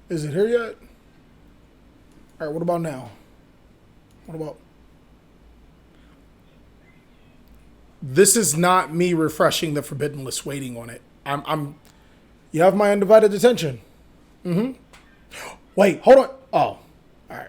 Is it here yet? All right, what about now? What about? This is not me refreshing the forbidden list waiting on it. You have my undivided attention. Wait, hold on. Oh, all right.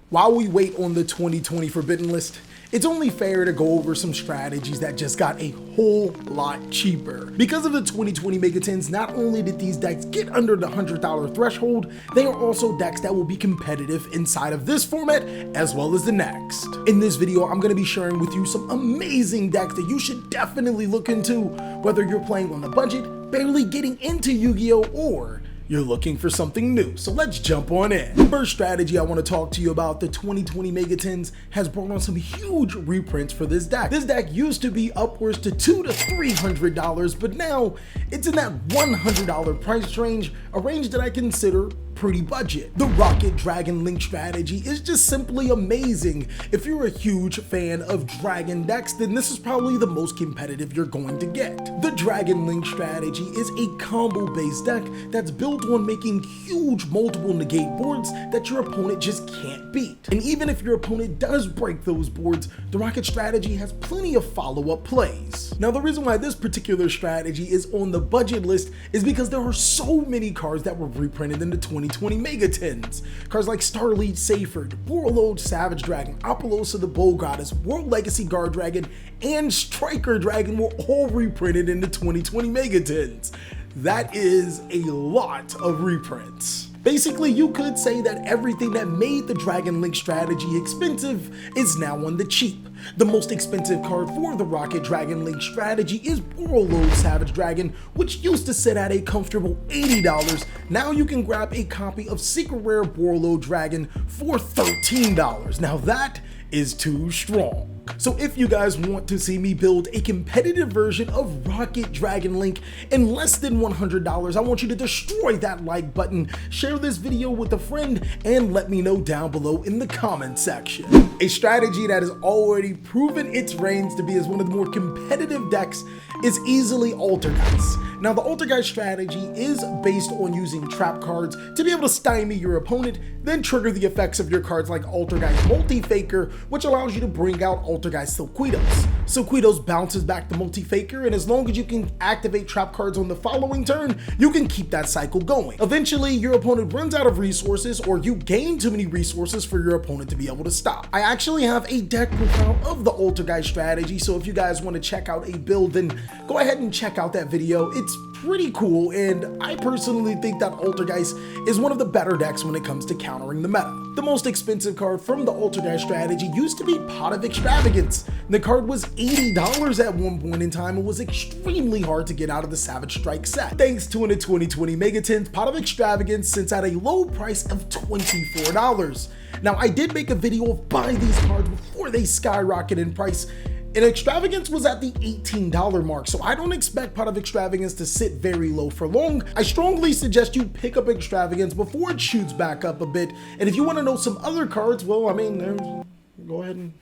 While we wait on the 2020 forbidden list, it's only fair to go over some strategies that just got a whole lot cheaper. Because of the 2020 Mega 10s, not only did these decks get under the $100 threshold, they are also decks that will be competitive inside of this format as well as the next. In this video, I'm going to be sharing with you some amazing decks that you should definitely look into, whether you're playing on a budget, barely getting into Yu-Gi-Oh, or you're looking for something new. So let's jump on in. The first strategy I want to talk to you about, the 2020 Mega 10s, has brought on some huge reprints for this deck. This deck used to be upwards to $200 to $300, but now it's in that $100 price range, a range that I consider pretty budget. The Rocket Dragon Link strategy is just simply amazing. If you're a huge fan of dragon decks, then this is probably the most competitive you're going to get. The Dragon Link strategy is a combo based deck that's built on making huge multiple negate boards that your opponent just can't beat. And even if your opponent does break those boards, the Rocket strategy has plenty of follow-up plays. Now, the reason why this particular strategy is on the budget list is because there are so many cards that were reprinted in the 2020 Mega 10s. Cards like Starlead Seyfried, Warlord Savage Dragon, Apollosa the Bow Goddess, World Legacy Guard Dragon, and Striker Dragon were all reprinted in the 2020 Mega 10s. That is a lot of reprints. Basically, you could say that everything that made the Dragon Link strategy expensive is now on the cheap. The most expensive card for the Rocket Dragon Link strategy is Warlord Savage Dragon, which used to sit at a comfortable $80. Now you can grab a copy of Secret Rare Warlord Dragon for $13. Now that is too strong. So if you guys want to see me build a competitive version of Rocket Dragon Link in less than $100, I want you to destroy that like button, share this video with a friend, and let me know down below in the comment section. A strategy that has already proven its reigns to be as one of the more competitive decks is easily Altergeist. Now, the Altergeist strategy is based on using trap cards to be able to stymie your opponent, then trigger the effects of your cards like Altergeist Multi-Faker, which allows you to bring out Altergeist Silquitos. Silquitos bounces back the Multi-Faker, and as long as you can activate trap cards on the following turn, you can keep that cycle going. Eventually, your opponent runs out of resources, or you gain too many resources for your opponent to be able to stop. I actually have a deck profile of the Altergeist strategy, so if you guys want to check out a build, then go ahead and check out that video. It's pretty cool, and I personally think that Altergeist is one of the better decks when it comes to countering the meta. The most expensive card from the Altergeist strategy used to be Pot of Extravagance. The card was $80 at one point in time and was extremely hard to get out of the Savage Strike set. Thanks to the 2020 Mega 10s, Pot of Extravagance sits at a low price of $24. Now, I did make a video of buying these cards before they skyrocketed in price, and Extravagance was at the $18 mark, so I don't expect Pot of Extravagance to sit very low for long. I strongly suggest you pick up Extravagance before it shoots back up a bit, and if you want to know some other cards, well, I mean, go ahead and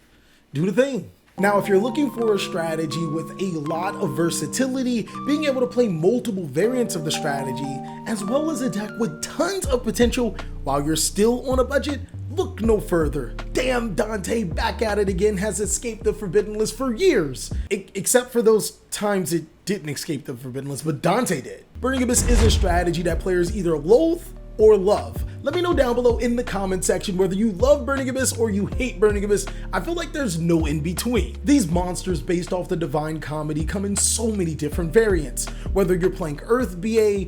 do the thing. Now, if you're looking for a strategy with a lot of versatility, being able to play multiple variants of the strategy, as well as a deck with tons of potential while you're still on a budget, look no further. Damn, Dante back at it again has escaped the forbidden list for years. Except for those times it didn't escape the forbidden list, but Dante did. Burning Abyss is a strategy that players either loathe or love. Let me know down below in the comment section whether you love Burning Abyss or you hate Burning Abyss. I feel like there's no in between. These monsters based off the Divine Comedy come in so many different variants. Whether you're playing Earth BA,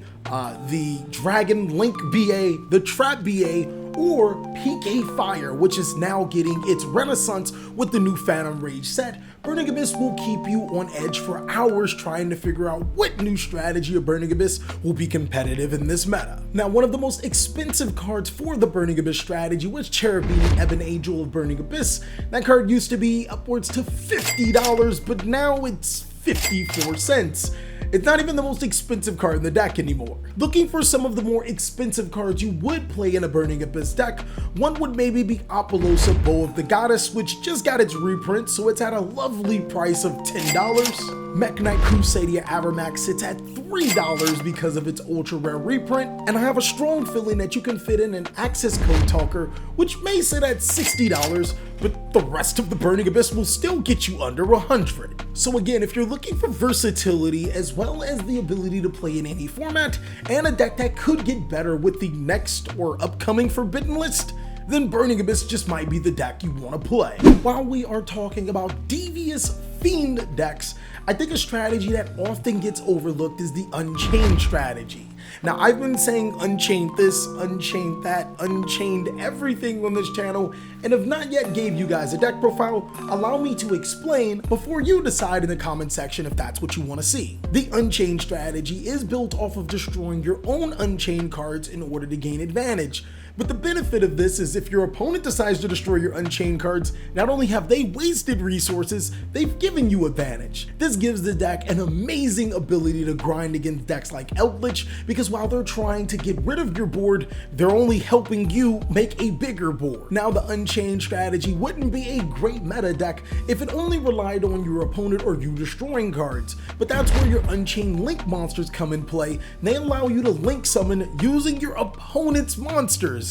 the Dragon Link BA, the Trap BA, or PK Fire, which is now getting its renaissance with the new Phantom Rage set, Burning Abyss will keep you on edge for hours trying to figure out what new strategy of Burning Abyss will be competitive in this meta. Now, one of the most expensive cards for the Burning Abyss strategy was Cherubini Ebon Angel of Burning Abyss. That card used to be upwards to $50, but now it's 54 cents. It's not even the most expensive card in the deck anymore. Looking for some of the more expensive cards you would play in a Burning Abyss deck, one would maybe be Apollosa Bow of the Goddess, which just got its reprint, so it's at a lovely price of $10. Mech Knight Crusadia Avermax sits at $3 because of its ultra rare reprint, and I have a strong feeling that you can fit in an access code talker, which may sit at $60, but the rest of the Burning Abyss will still get you under $100. So again, if you're looking for versatility as well as the ability to play in any format, and a deck that could get better with the next or upcoming Forbidden List, then Burning Abyss just might be the deck you want to play. While we are talking about devious Fiend decks, I think a strategy that often gets overlooked is the Unchained strategy. Now, I've been saying Unchained this, Unchained that, Unchained everything on this channel, and have not yet gave you guys a deck profile. Allow me to explain before you decide in the comment section if that's what you want to see. The Unchained strategy is built off of destroying your own Unchained cards in order to gain advantage. But the benefit of this is if your opponent decides to destroy your Unchained cards, not only have they wasted resources, they've given you advantage. This gives the deck an amazing ability to grind against decks like Eldritch, because while they're trying to get rid of your board, they're only helping you make a bigger board. Now, the Unchained strategy wouldn't be a great meta deck if it only relied on your opponent or you destroying cards, but that's where your Unchained Link monsters come in play, and they allow you to link summon using your opponent's monsters.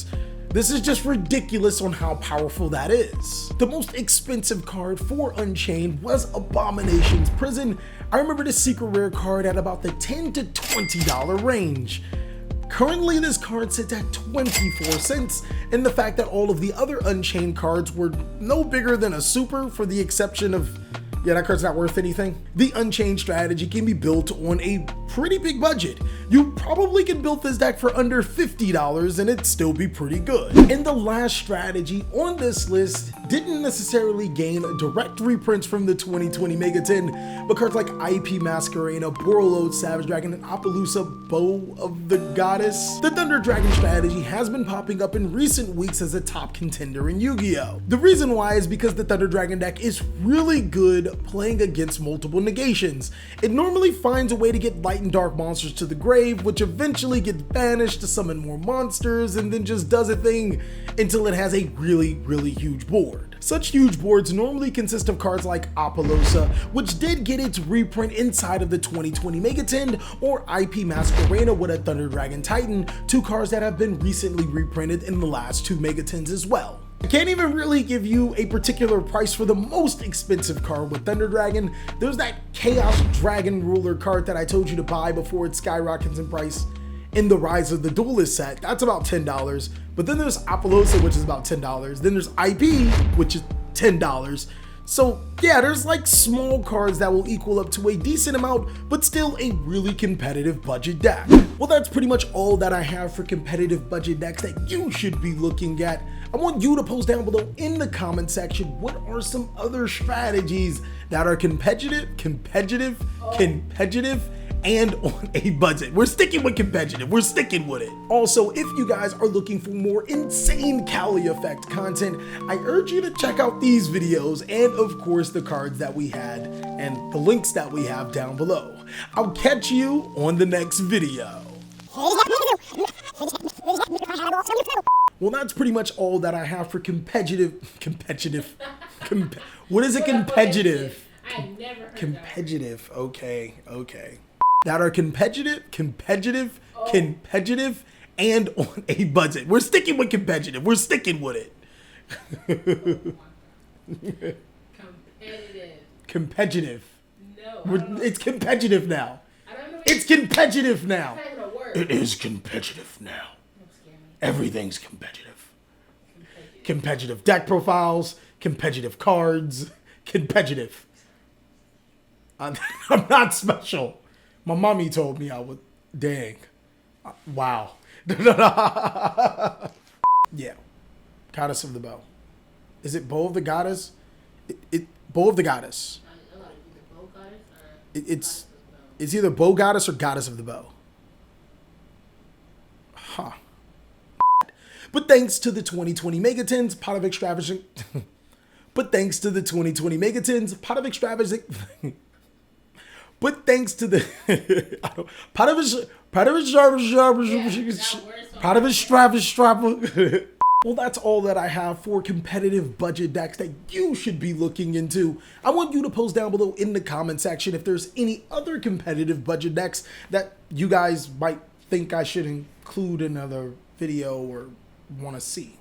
This is just ridiculous on how powerful that is. The most expensive card for Unchained was Abomination's Prison. I remember this secret rare card at about the $10 to $20 range. Currently, this card sits at 24 cents, and the fact that all of the other Unchained cards were no bigger than a super, for the exception of, yeah, that card's not worth anything. The Unchained strategy can be built on a pretty big budget. You probably can build this deck for under $50 and it'd still be pretty good. And the last strategy on this list didn't necessarily gain direct reprints from the 2020 Mega 10, but cards like IP Masquerena, Borreload Savage Dragon, and Appaloosa Bow of the Goddess. The Thunder Dragon strategy has been popping up in recent weeks as a top contender in Yu-Gi-Oh! The reason why is because the Thunder Dragon deck is really good playing against multiple negations. It normally finds a way to get light and dark monsters to the grave, which eventually gets banished to summon more monsters, and then just does a thing until it has a really huge board. Such huge boards normally consist of cards like Appaloosa, which did get its reprint inside of the 2020 Mega 10, or IP Masquerena with a Thunder Dragon Titan, two cards that have been recently reprinted in the last two Mega 10s as well. I can't even really give you a particular price for the most expensive card with Thunder Dragon. There's that Chaos Dragon Ruler card that I told you to buy before it skyrockets in price in the Rise of the Duelist set. That's about $10. But then there's Appaloosa, which is about $10. Then there's IP, which is $10. So yeah, there's like small cards that will equal up to a decent amount, but still a really competitive budget deck. Well, that's pretty much all that I have for competitive budget decks that you should be looking at. I want you to post down below in the comment section what are some other strategies that are competitive, and on a budget. We're sticking with competitive, we're sticking with it. Also, if you guys are looking for more insane TheCaliEffect content, I urge you to check out these videos and of course the cards that we had and the links that we have down below. I'll catch you on the next video. Well, that's pretty much all that I have for competitive, what is it, competitive? I never heard competitive, okay. That are competitive, and on a budget. We're sticking with competitive. We're sticking with it. Competitive. No. It's competitive now. I don't know. It's competitive now. That's not even a word. It is competitive now. Everything's competitive. Competitive deck profiles, competitive cards, competitive. I'm not special. My mommy told me I would. Dang. Wow. Yeah. Goddess of the Bow. Is it Bow of the Goddess? Bow of the Goddess. It's either Bow Goddess or Goddess of the Bow. Huh. But thanks to the 2020 Mega 10s, pot of extravagant. But thanks to the 2020 Mega 10s, pot of extravagant. But thanks to the pot of extravagant. Well, that's all that I have for competitive budget decks that you should be looking into. I want you to post down below in the comment section if there's any other competitive budget decks that you guys might think I should include in another video or want to see.